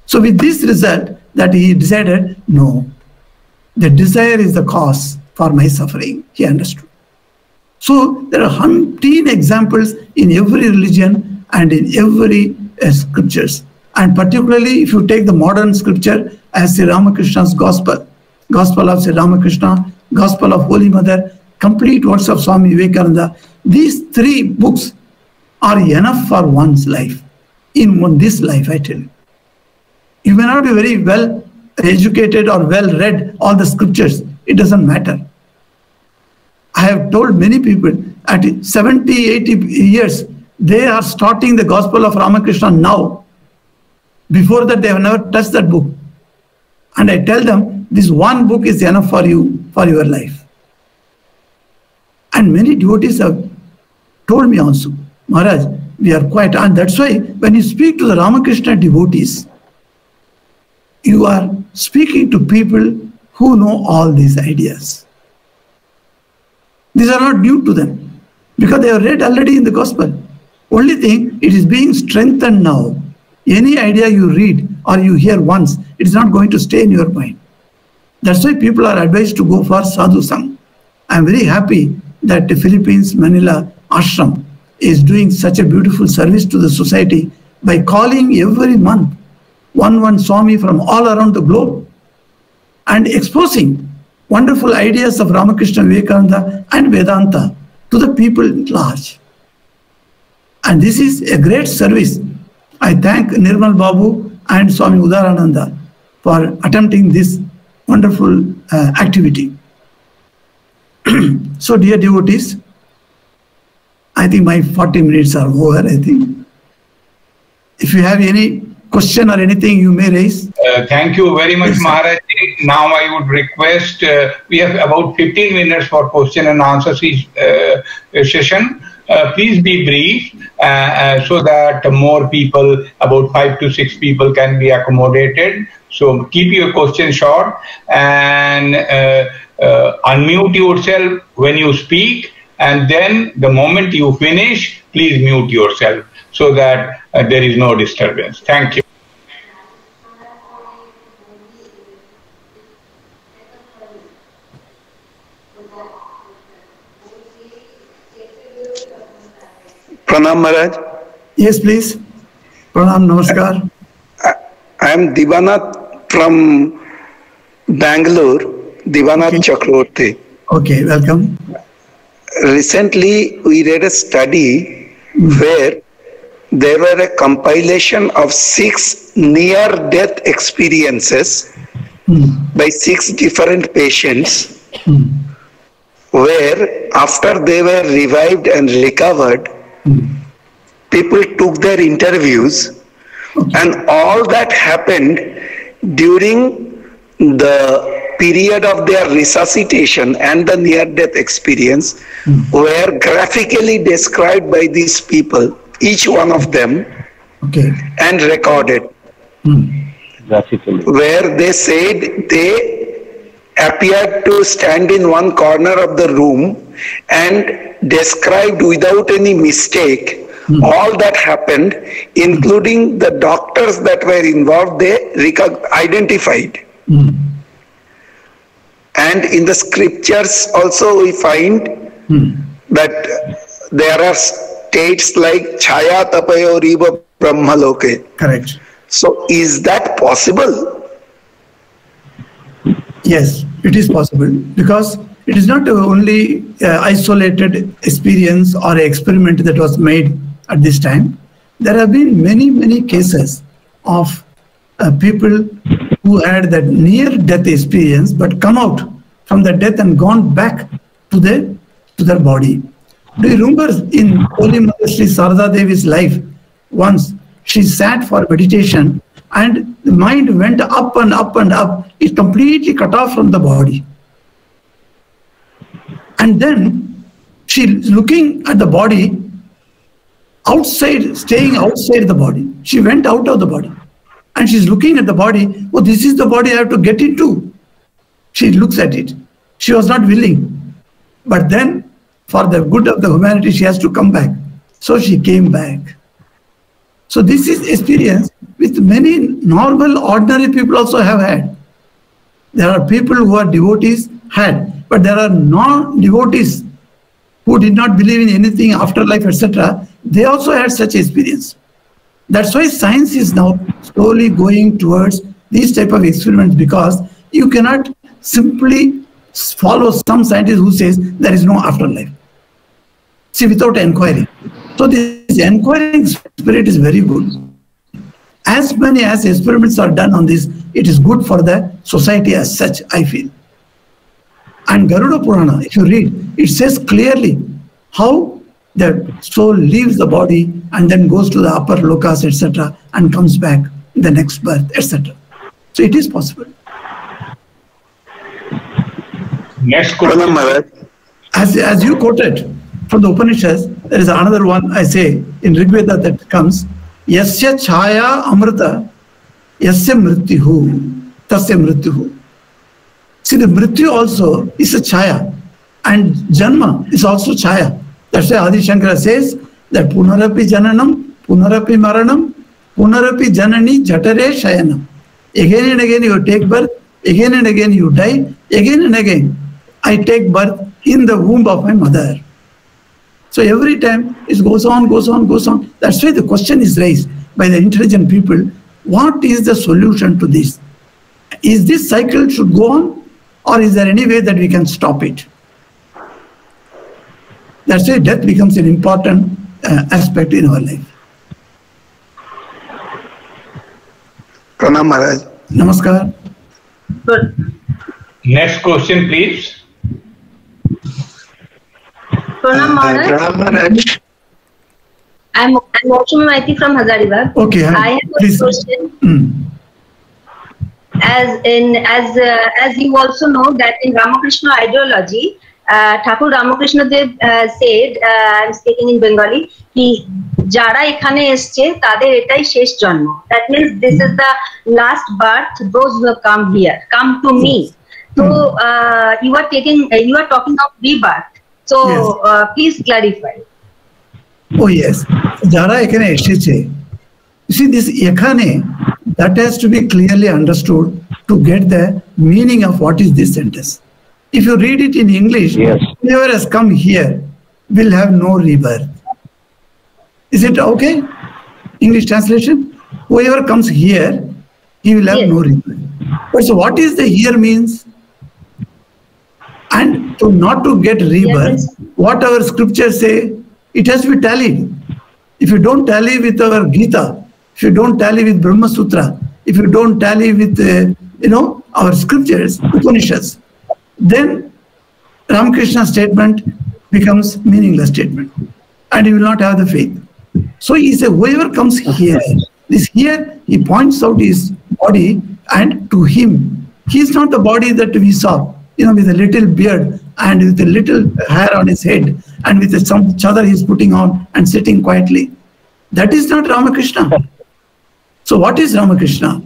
S3: So with this result, that he decided, no, the desire is the cause for my suffering, he understood. So there are 100 examples in every religion and in every scriptures. And particularly if you take the modern scripture as Sri Ramakrishna's Gospel, Gospel of Sri Ramakrishna, Gospel of Holy Mother, complete works of Swami Vivekananda, these 3 books are enough for one's life. In this life, I tell you. You may not be very well educated or well read all the scriptures. It doesn't matter. I have told many people at 70, 80 years, they are starting the Gospel of Ramakrishna now. Before that, they have never touched that book. And I tell them, this one book is enough for you, for your life. And many devotees have told me also, Maharaj, we are quite, and that's why when you speak to the Ramakrishna devotees, you are speaking to people who know all these ideas. These are not new to them, because they have read already in the Gospel. Only thing, it is being strengthened now. Any idea you read or you hear once, it is not going to stay in your mind. That's why people are advised to go for sadhu sang. I am very happy that the Philippines Manila ashram is doing such a beautiful service to the society by calling every month one Swami from all around the globe and exposing wonderful ideas of Ramakrishna Vedanta and Vedanta to the people at large. And this is a great service. I thank Nirmal Babu and Swami Udarananda for attempting this wonderful activity. So dear devotees, I think my 40 minutes are over, I think. If you have any question or anything you may raise.
S1: Thank you very much, yes, Maharaj. Now I would request, we have about 15 minutes for question and answer session. Please be brief so that more people, about 5 to 6 people can be accommodated. So keep your question short and unmute yourself when you speak, and then the moment you finish, please mute yourself so that there is no disturbance. Thank you.
S4: Pranam Maharaj.
S3: Yes, please. Pranam, namaskar.
S4: I am Divanath from Bangalore, Divanath Chakraborty.
S3: Okay, welcome.
S4: Recently, we read a study where there were a compilation of 6 near-death experiences by 6 different patients, where after they were revived and recovered, people took their interviews, and all that happened during the period of their resuscitation and the near-death experience were graphically described by these people, each one of them, and recorded. Where they said they appeared to stand in one corner of the room and described without any mistake all that happened, including the doctors that were involved, they identified. And in the scriptures also we find that there are states like Chaya Tapayo Riva Brahmaloke.
S3: Correct.
S4: So is that possible?
S3: Yes, it is possible, because it is not only isolated experience or experiment that was made at this time. There have been many cases of people who had that near-death experience but come out from the death and gone back to their body. Do you remember in Holy Mother Sri Sarada Devi's life, once she sat for meditation and the mind went up and up and up, it completely cut off from the body. And then she looking at the body outside, staying outside the body. She went out of the body. And she's looking at the body. Oh, this is the body I have to get into. She looks at it. She was not willing. But then, for the good of the humanity, she has to come back. So she came back. So this is experience which many normal, ordinary people also have had. There are people who are devotees had, but there are non-devotees who did not believe in anything, afterlife, etc. They also had such experience. That's why science is now slowly going towards these type of experiments, because you cannot simply follow some scientist who says there is no afterlife. See, without inquiry. So this inquiring spirit is very good. As many as experiments are done on this, it is good for the society as such, I feel. And Garuda Purana, if you read, it says clearly how the soul leaves the body and then goes to the upper lokas, etc., and comes back in the next birth, etc. So it is possible.
S1: Next question.
S3: As you quoted from the Upanishads, there is another one I say in Rigveda that comes, Yasya Chaya Amrita, Yasya Mrityuhu, Tasya Mrityuhu. See, the Mrityu also is a Chaya, and Janma is also Chaya. That's why Adi Shankara says that Punarapi Jananam, Punarapi Maranam, Punarapi Janani Jatare Shayanam. Again and again you take birth, again and again you die, again and again I take birth in the womb of my mother. So every time it goes on, goes on, goes on. That's why the question is raised by the intelligent people, what is the solution to this? Is this cycle should go on, or is there any way that we can stop it? That's why death becomes an important aspect in our life.
S4: Pranam Maharaj.
S3: Namaskar.
S5: Good.
S1: Next question, please.
S5: Pranam Maharaj.
S4: Pranam Maharaj.
S5: I'm Lakshmi Maiti from Hazaribagh.
S3: Okay,
S5: I have a question. As you also know that in Ramakrishna ideology, Thakur Ramakrishna Dev said, I'm speaking in Bengali, he jara ekhane esche tader etai shesh janma. That means this is the last birth. Those who have come here, come to me. So you are talking of rebirth. So yes. Please clarify.
S3: Oh yes, jara ekhane esche. You see, this ekhane, that has to be clearly understood to get the meaning of what is this sentence. If you read it in English, yes. Whoever has come here will have no rebirth. Is it okay? English translation? Whoever comes here he will have
S5: Yes.
S3: no rebirth. But so what is the here means? And to not to get rebirth,
S5: Yes.
S3: what our scriptures say, it has to be tallied. If you don't tally with our Gita, if you don't tally with Brahma Sutra, if you don't tally with our scriptures, Upanishads, then Ramakrishna's statement becomes meaningless statement, and you will not have the faith. So he said, whoever comes here, this here, he points out his body, and to him, he is not the body that we saw, with a little beard and with a little hair on his head and with some chadar he is putting on and sitting quietly. That is not Ramakrishna. So what is Ramakrishna?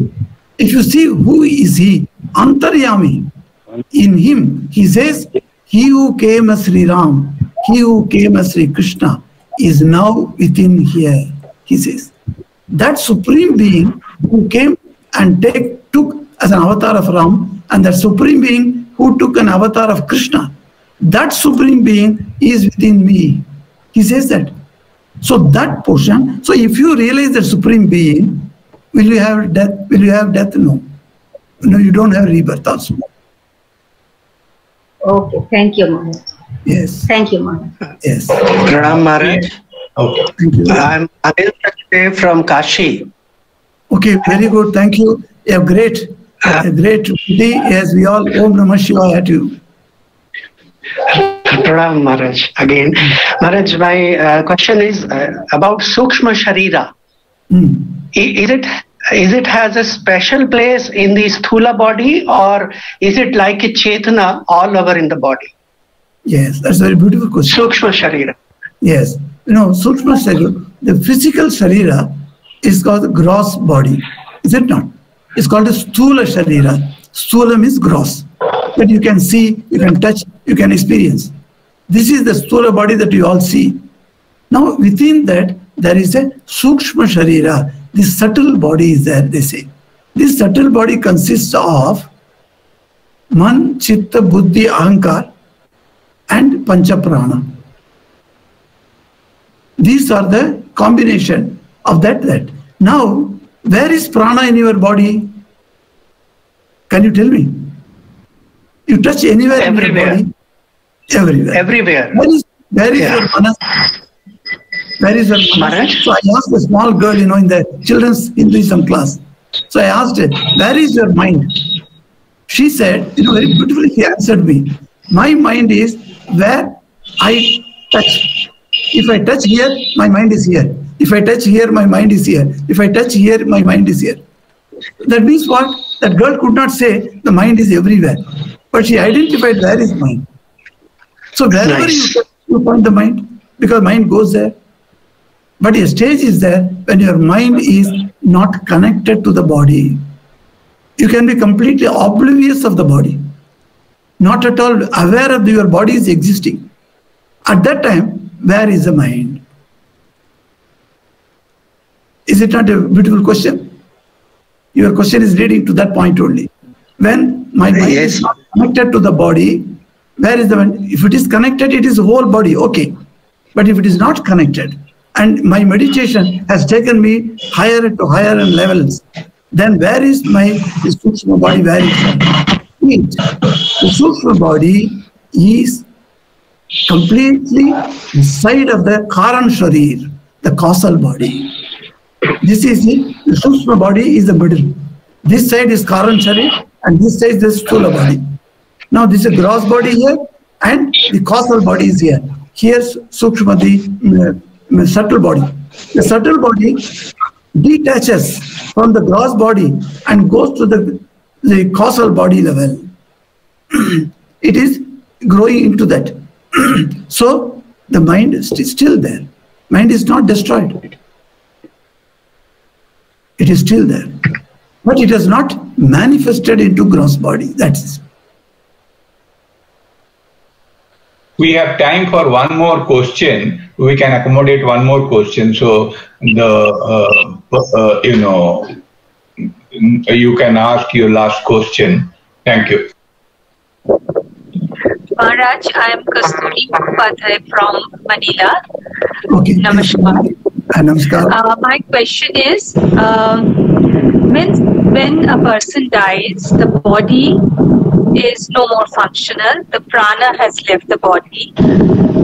S3: If you see who is he, Antaryami, in him, he says, he who came as Sri Ram, he who came as Sri Krishna is now within here, he says. That supreme being who came and took as an avatar of Ram, and that supreme being who took an avatar of Krishna, that supreme being is within me. He says that. So that portion, so if you realize the supreme being, will you have death? Will you have death? No. No, you don't have rebirth also.
S5: Okay, thank you, Maharaj.
S3: Yes.
S5: Thank you, Maharaj.
S3: Yes.
S4: Ram Maharaj.
S1: Okay.
S3: Thank you.
S4: I'm Anil Sakde from Kashi.
S3: Okay, very good. Thank you. You have a great day as we all Om Namah Shivaya to you.
S4: Ram Maharaj again. Maharaj, my question is about Sukshma Sharira. Is it has a special place in the Sthula body, or is it like a Chetana all over in the body?
S3: Yes, that's a very beautiful question.
S4: Sukshma Sharira.
S3: Yes. Sukshma Sharira, the physical Sharira is called the gross body. Is it not? It's called a Sthula Sharira. Sthula means gross. That you can see, you can touch, you can experience. This is the Sthula body that you all see. Now within that, there is a Sukshma Sharira. This subtle body is there, they say. This subtle body consists of Man, Chitta, Buddhi, Ahankar and Pancha Prana. These are the combination of that. Now, where is prana in your body? Can you tell me? You touch anywhere
S4: Everywhere.
S3: in your body? Everywhere.
S4: Everywhere.
S3: Where is your manas? Where is your manas?
S4: Maharaj?
S3: So I asked a small girl, in the children's Hinduism class. So I asked her, where is your mind? She said, very beautifully she answered me. My mind is where I touch. If I touch here, my mind is here. If I touch here, my mind is here. If I touch here, my mind is here. That means what? That girl could not say the mind is everywhere. But she identified where is mind. So wherever
S4: Nice.
S3: you point the mind, because mind goes there. But a stage is there when your mind is not connected to the body. You can be completely oblivious of the body. Not at all aware of your body is existing. At that time, where is the mind? Is it not a beautiful question? Your question is leading to that point only. When my mind is not connected to the body, where is the mind? If it is connected, it is the whole body, okay. But if it is not connected, and my meditation has taken me higher to higher levels, then where is my Sukshma body? Where is it? The Sukshma body is completely inside of the Karan Sharir, the causal body. This is the Sukshma body is the middle. This side is Karan Sharir and this side is the Sthula body. Now this is a gross body here and the causal body is here. Here's Sukshma, the subtle body. The subtle body detaches from the gross body and goes to the causal body level. It is growing into that. So the mind is still there. Mind is not destroyed. It is still there. But it has not manifested into gross body. That's it.
S1: We have time for one more question. We can accommodate one more question. So you can ask your last question. Thank you.
S6: Maharaj, I am Kasturi Mukhopadhyay from Manila.
S3: Okay.
S6: Namaskar.
S3: Namaskar.
S6: My question is, means when a person dies, the body is no more functional, the prana has left the body.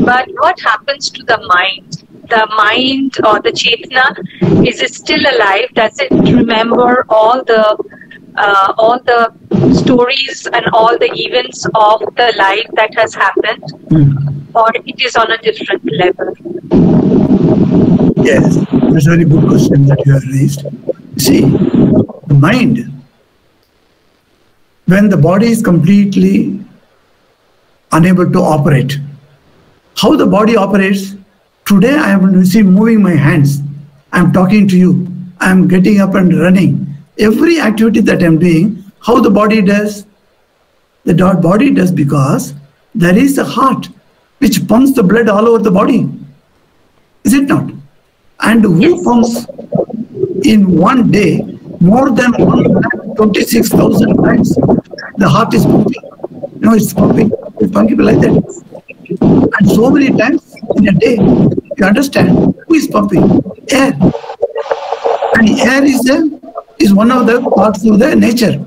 S6: But what happens to the mind? The mind or the chetana, is it still alive? Does it remember all the stories and all the events of the life that has happened? Or it is on a different level?
S3: Yes, that's a very good question that you have raised. See, the mind, when the body is completely unable to operate, how the body operates? Today I am moving my hands, I am talking to you, I am getting up and running. Every activity that I am doing, how the body does? The body does because there is a heart which pumps the blood all over the body. Is it not? And who pumps in one day more than 126,000 times? The heart is pumping. No, it's pumping. It's pumping like that. And so many times in a day, you understand who is pumping? Air. And air is one of the parts of the nature.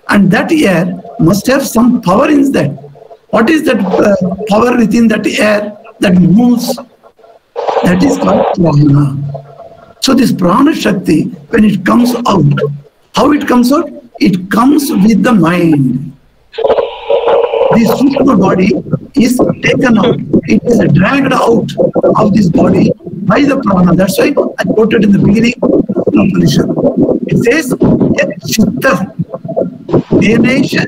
S3: And that air must have some power in that. What is that power within that air that moves? That is called prana. So this prana shakti, when it comes out, how it comes out? It comes with the mind. This Sukshma body is taken out. It is dragged out of this body by the prana. That's why I quoted in the beginning of the Upanishad. It says, Yat chitta denesha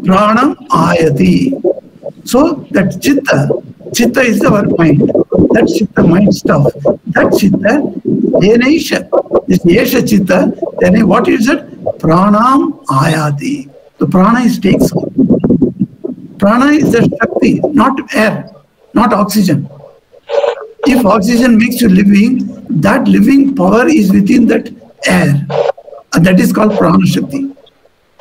S3: pranam ayati. So that chitta is our mind. That chitta mind stuff. That chitta denesha. This yesha chitta, then what is it? Pranam ayati. The prana takes on. Prana is the shakti, not air, not oxygen. If oxygen makes you living, that living power is within that air. And that is called prana shakti.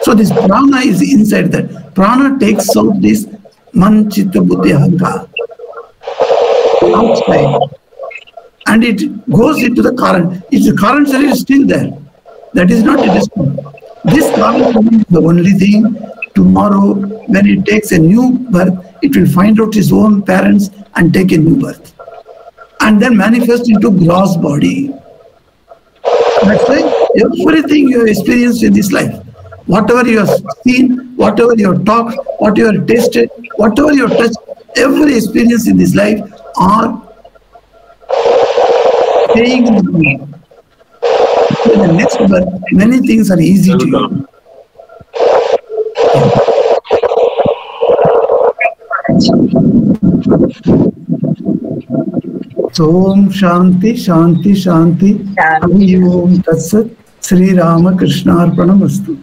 S3: So this prana is inside that. Prana takes out this man, chitta, buddhi, ahankara outside. And it goes into the current. If the current is still there, that is not a distance. This current is the only thing. Tomorrow, when it takes a new birth, it will find out its own parents and take a new birth. And then manifest into gross body. That's why everything you have experienced in this life, whatever you have seen, whatever you have talked, whatever you have tasted, whatever you have touched, every experience in this life are staying in the mind. In the next birth, many things are easy to you. Om Shanti Shanti Shanti. Om Tat Sat. Sri Ramakrishna Arpanamastu.